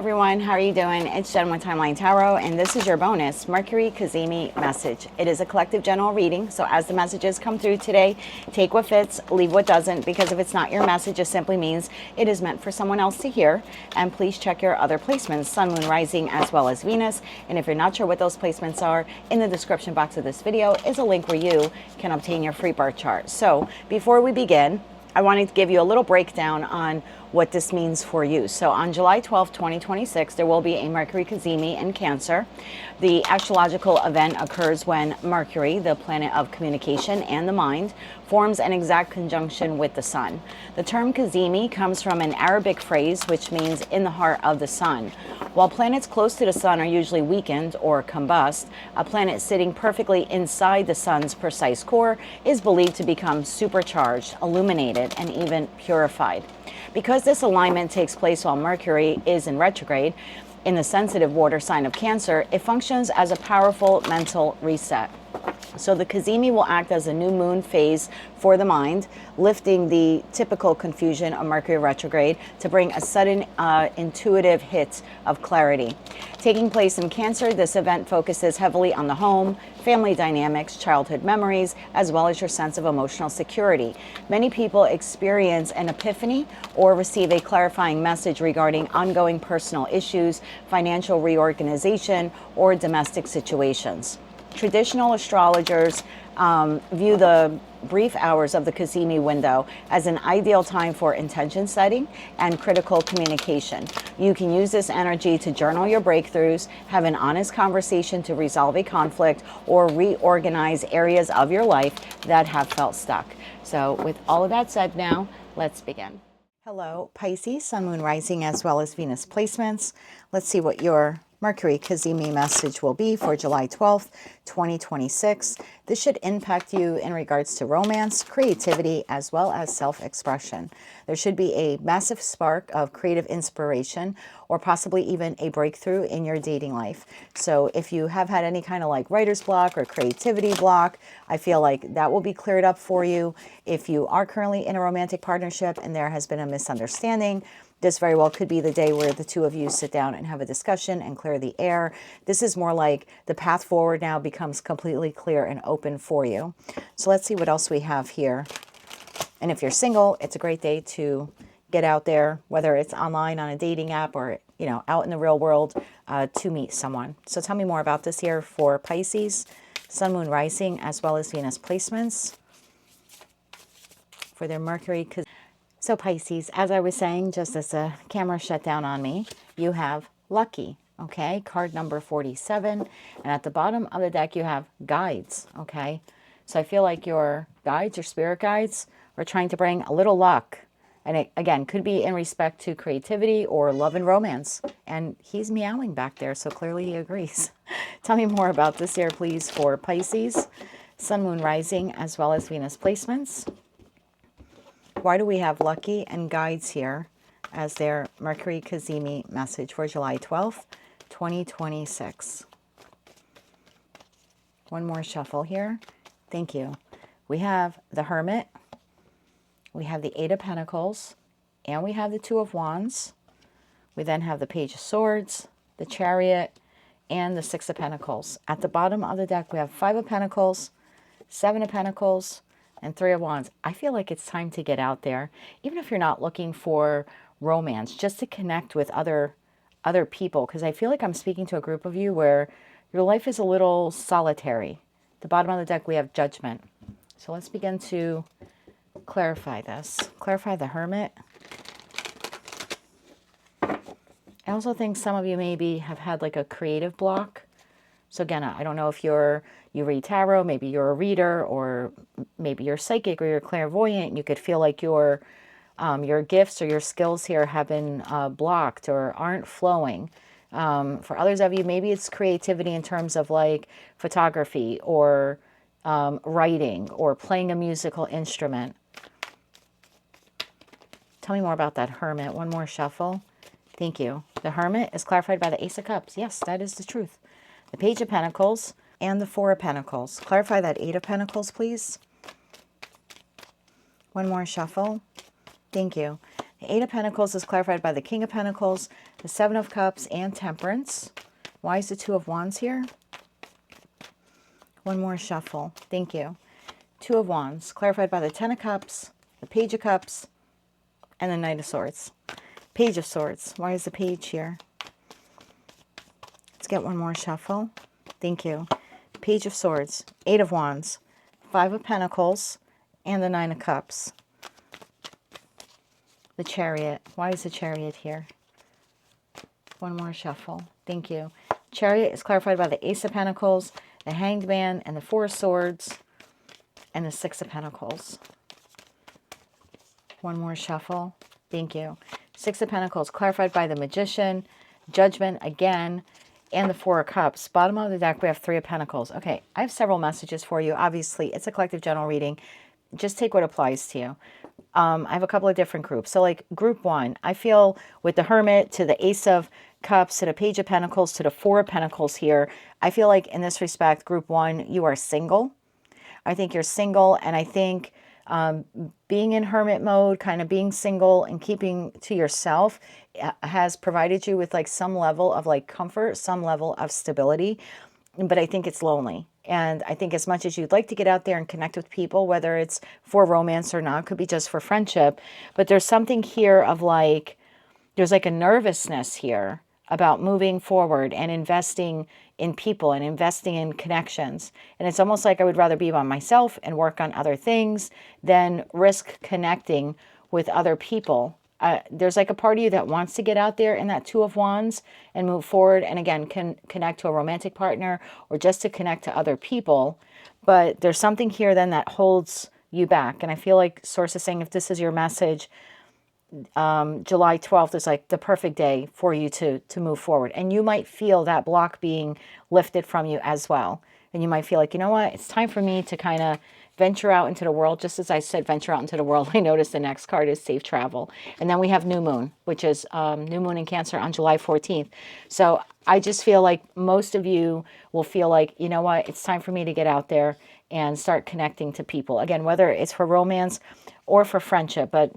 everyone, how are you doing? It's Jen with Timeline Tarot, and this is your bonus Mercury Cazimi message. It is a collective general reading, so as the messages come through today, take what fits, leave what doesn't, because if it's not your message, it simply means it is meant for someone else to hear. And please check your other placements, Sun, Moon, Rising, as well as Venus. And if you're not sure what those placements are, in the description box of this video is a link where you can obtain your free birth chart. So before we begin, I wanted to give you a little breakdown on what this means for you. So on July 12th, 2026, there will be a Mercury Cazimi in Cancer. The astrological event occurs when Mercury, the planet of communication and the mind, forms an exact conjunction with the sun. The term Cazimi comes from an Arabic phrase which means in the heart of the sun. While planets close to the sun are usually weakened or combust, a planet sitting perfectly inside the sun's precise core is believed to become supercharged, illuminated, and even purified. Because this alignment takes place while Mercury is in retrograde in the sensitive water sign of Cancer, it functions as a powerful mental reset. So the Cazimi will act as a new moon phase for the mind, lifting the typical confusion of Mercury retrograde to bring a sudden intuitive hit of clarity. Taking place in Cancer, this event focuses heavily on the home, family dynamics, childhood memories, as well as your sense of emotional security. Many people experience an epiphany or receive a clarifying message regarding ongoing personal issues, financial reorganization, or domestic situations. Traditional astrologers view the brief hours of the Cazimi window as an ideal time for intention setting and critical communication. You can use this energy to journal your breakthroughs, have an honest conversation to resolve a conflict, or reorganize areas of your life that have felt stuck. So with all of that said now, let's begin. Hello, Pisces, Sun, Moon, Rising, as well as Venus placements. Let's see what your Mercury Cazimi message will be for July 12th, 2026. This should impact you in regards to romance, creativity, as well as self-expression. There should be a massive spark of creative inspiration or possibly even a breakthrough in your dating life. So if you have had any kind of like writer's block or creativity block, I feel like that will be cleared up for you. If you are currently in a romantic partnership and there has been a misunderstanding, this very well could be the day where the two of you sit down and have a discussion and clear the air. This is more like the path forward now becomes completely clear and open for you. So let's see what else we have here. And if you're single, it's a great day to get out there, whether it's online on a dating app or, you know, out in the real world to meet someone. So tell me more about this here for Pisces, Sun, Moon, Rising, as well as Venus placements for their Mercury. So Pisces, as I was saying, just as the camera shut down on me, you have lucky, okay? Card number 47. And at the bottom of the deck, you have guides, okay? So I feel like your guides, your spirit guides, are trying to bring a little luck. And it, again, could be in respect to creativity or love and romance. And he's meowing back there, so clearly he agrees. Tell me more about this here, please, for Pisces, Sun, Moon, Rising, as well as Venus placements. Why do we have lucky and guides here as their Mercury Cazimi message for July 12th, 2026? One more shuffle here. Thank you. We have the Hermit, we have the Eight of Pentacles, and we have the Two of Wands. We then have the Page of Swords, the Chariot, and the Six of Pentacles. At the bottom of the deck, we have Five of Pentacles, Seven of Pentacles, and Three of Wands. I feel like it's time to get out there, even if you're not looking for romance, just to connect with other people, because I feel like I'm speaking to a group of you where your life is a little solitary. At the bottom of the deck, we have Judgment. So let's begin to clarify this. Clarify the Hermit. I also think some of you maybe have had like a creative block. So again, I don't know if you read tarot, maybe you're a reader, or maybe you're psychic or you're clairvoyant, and you could feel like your gifts or your skills here have been blocked or aren't flowing. For others of you, maybe it's creativity in terms of like photography or writing or playing a musical instrument. Tell me more about that Hermit. One more shuffle. Thank you. The Hermit is clarified by the Ace of Cups. Yes, that is the truth. The Page of Pentacles and the Four of Pentacles. Clarify that Eight of Pentacles, please. One more shuffle. Thank you. The Eight of Pentacles is clarified by the King of Pentacles, the Seven of Cups, and Temperance. Why is the Two of Wands here? One more shuffle. Thank you. Two of Wands, clarified by the Ten of Cups, the Page of Cups, and the Knight of Swords. Page of Swords. Why is the Page here? Let's get one more shuffle. Thank you. Page of Swords, Eight of Wands, Five of Pentacles, and the Nine of Cups. The Chariot. Why is the Chariot here? One more shuffle. Thank you. Chariot is clarified by the Ace of Pentacles, the Hanged Man, and the Four of Swords, and the Six of Pentacles. One more shuffle. Thank you. Six of Pentacles, clarified by the Magician, Judgment again, and the Four of Cups. Bottom of the deck, we have Three of Pentacles. Okay, I have several messages for you. Obviously, it's a collective general reading. Just take what applies to you. I have a couple of different groups. So like group one, I feel with the Hermit to the Ace of Cups to the Page of Pentacles to the Four of Pentacles here, I feel like in this respect, group one, you are single. I think you're single, and I think being in hermit mode, kind of being single and keeping to yourself has provided you with like some level of like comfort, some level of stability, but I think it's lonely. And I think as much as you'd like to get out there and connect with people, whether it's for romance or not, could be just for friendship, but there's something here of like, there's like a nervousness here about moving forward and investing in people and investing in connections. And it's almost like I would rather be by myself and work on other things than risk connecting with other people. There's like a part of you that wants to get out there in that Two of Wands and move forward. And again, can connect to a romantic partner or just to connect to other people. But there's something here then that holds you back. And I feel like Source is saying if this is your message, July 12th is like the perfect day for you to move forward. And you might feel that block being lifted from you as well. And you might feel like, you know what, it's time for me to kind of venture out into the world. Just as I said, venture out into the world, I noticed the next card is safe travel. And then we have new moon, which is new moon in Cancer on July 14th. So I just feel like most of you will feel like, you know what, it's time for me to get out there and start connecting to people. Again, whether it's for romance or for friendship, but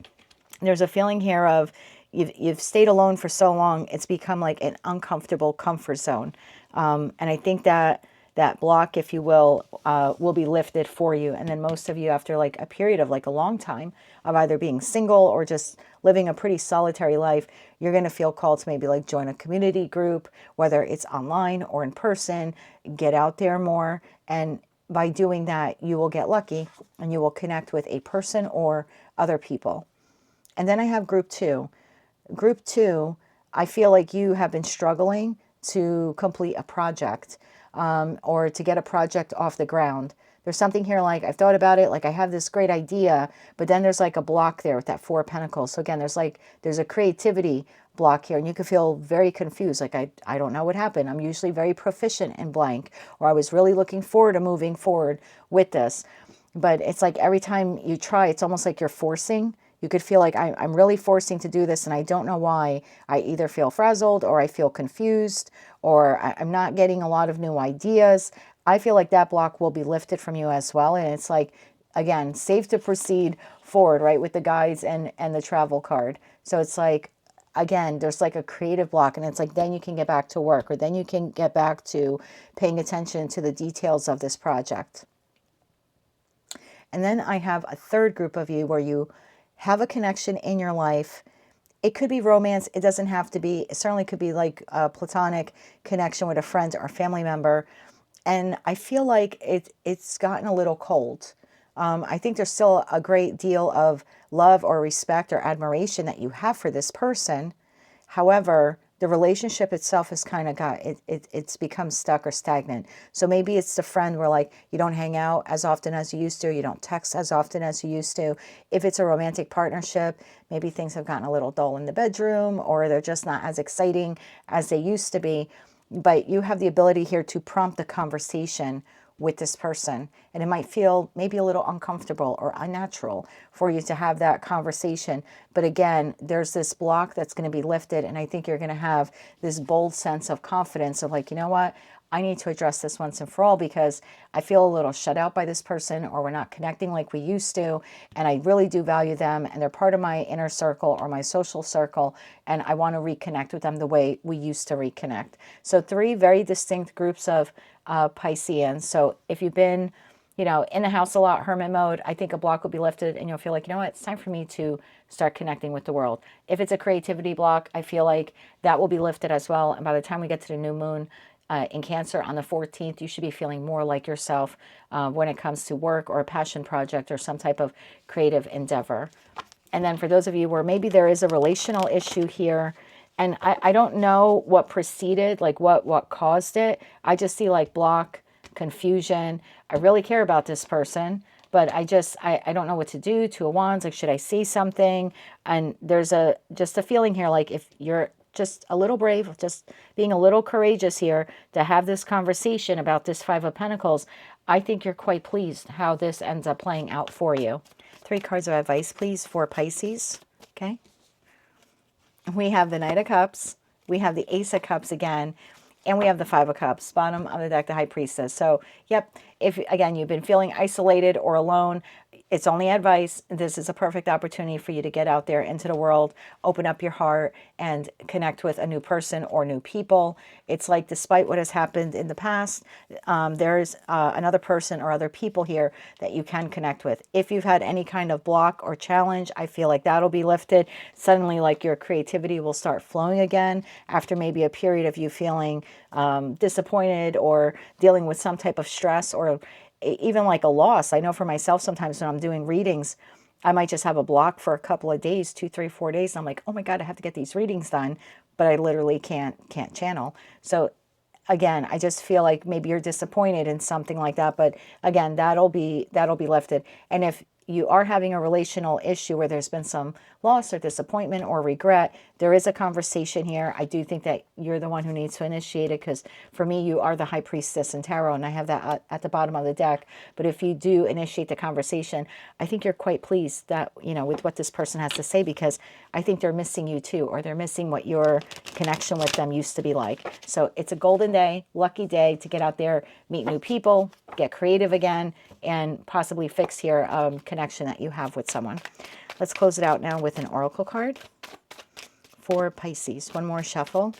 there's a feeling here of you've stayed alone for so long, it's become like an uncomfortable comfort zone. And I think that block, if you will be lifted for you. And then most of you, after like a period of like a long time of either being single or just living a pretty solitary life, you're going to feel called to maybe like join a community group, whether it's online or in person, get out there more. And by doing that, you will get lucky and you will connect with a person or other people. And then I have group two. Group two, I feel like you have been struggling to complete a project or to get a project off the ground. There's something here like I've thought about it, like I have this great idea, but then there's like a block there with that Four of Pentacles. So again, there's a creativity block here, and you could feel very confused. Like I don't know what happened. I'm usually very proficient in blank, or I was really looking forward to moving forward with this. But it's like every time you try, it's almost like you're forcing. You could feel like I'm really forcing to do this and I don't know why. I either feel frazzled or I feel confused or I'm not getting a lot of new ideas. I feel like that block will be lifted from you as well. And it's like, again, safe to proceed forward, right, with the guides and the travel card. So it's like, again, there's like a creative block and it's like then you can get back to work or then you can get back to paying attention to the details of this project. And then I have a third group of you where you have a connection in your life. It could be romance. It doesn't have to be. It certainly could be like a platonic connection with a friend or a family member. And I feel like it's gotten a little cold. I think there's still a great deal of love or respect or admiration that you have for this person. However, the relationship itself has kind of it's become stuck or stagnant. So maybe it's the friend where like you don't hang out as often as you used to, you don't text as often as you used to. If it's a romantic partnership, maybe things have gotten a little dull in the bedroom or they're just not as exciting as they used to be. But you have the ability here to prompt the conversation with this person. And it might feel maybe a little uncomfortable or unnatural for you to have that conversation. But again, there's this block that's going to be lifted. And I think you're going to have this bold sense of confidence of like, you know what? I need to address this once and for all because I feel a little shut out by this person, or we're not connecting like we used to. And I really do value them, and they're part of my inner circle or my social circle. And I want to reconnect with them the way we used to reconnect. So 3 very distinct groups of Pisceans. So if you've been, you know, in the house a lot, hermit mode, I think a block will be lifted and you'll feel like, you know what, it's time for me to start connecting with the world. If it's a creativity block, I feel like that will be lifted as well. And by the time we get to the new moon in Cancer on the 14th, you should be feeling more like yourself when it comes to work or a passion project or some type of creative endeavor. And then for those of you where maybe there is a relational issue here, and I don't know what preceded, like what caused it. I just see like block, confusion. I really care about this person, but I don't know what to do. 2 of Wands, like, should I say something? And there's just a feeling here, like if you're just a little brave, just being a little courageous here to have this conversation about this 5 of Pentacles, I think you're quite pleased how this ends up playing out for you. 3 cards of advice, please, for Pisces. Okay. We have the Knight of Cups, we have the Ace of Cups again, and we have the 5 of Cups, bottom of the deck, the High Priestess. So, yep, if, again, you've been feeling isolated or alone, it's only advice. This is a perfect opportunity for you to get out there into the world, open up your heart, and connect with a new person or new people. It's like, despite what has happened in the past, there's another person or other people here that you can connect with. If you've had any kind of block or challenge, I feel like that'll be lifted. Suddenly, like, your creativity will start flowing again after maybe a period of you feeling disappointed or dealing with some type of stress or even like a loss. I know for myself, sometimes when I'm doing readings, I might just have a block for a couple of days, 2, 3, 4 days. And I'm like, oh my God, I have to get these readings done, but I literally can't channel. So again, I just feel like maybe you're disappointed in something like that. But again, that'll be lifted. And if you are having a relational issue where there's been some loss or disappointment or regret, there is a conversation here. I do think that you're the one who needs to initiate it, because for me, you are the High Priestess in Tarot, and I have that at the bottom of the deck. But if you do initiate the conversation, I think you're quite pleased that, you know, with what this person has to say, because I think they're missing you too, or they're missing what your connection with them used to be like. So it's a golden day, lucky day to get out there, meet new people, get creative again, and possibly fix your connection that you have with someone. Let's close it out now with an oracle card for Pisces. One more shuffle.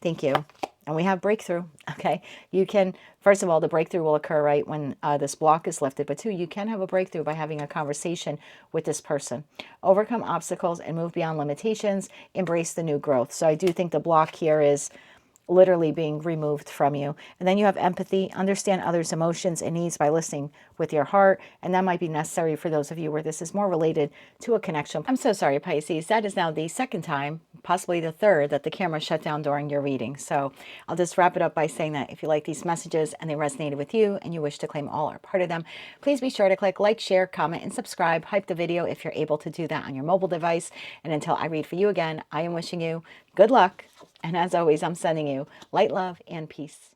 Thank you. And we have breakthrough. Okay. You can, first of all, the breakthrough will occur right when this block is lifted. But 2, you can have a breakthrough by having a conversation with this person. Overcome obstacles and move beyond limitations. Embrace the new growth. So I do think the block here is literally being removed from you. And then you have empathy. Understand others' emotions and needs by listening with your heart. And that might be necessary for those of you where this is more related to a connection. I'm so sorry, Pisces. That is now the 2nd time, possibly the 3rd, that the camera shut down during your reading. So I'll just wrap it up by saying that if you like these messages and they resonated with you and you wish to claim all or part of them, please be sure to click like, share, comment, and subscribe. Hype the video if you're able to do that on your mobile device. And until I read for you again, I am wishing you good luck. And as always, I'm sending you light, love, and peace.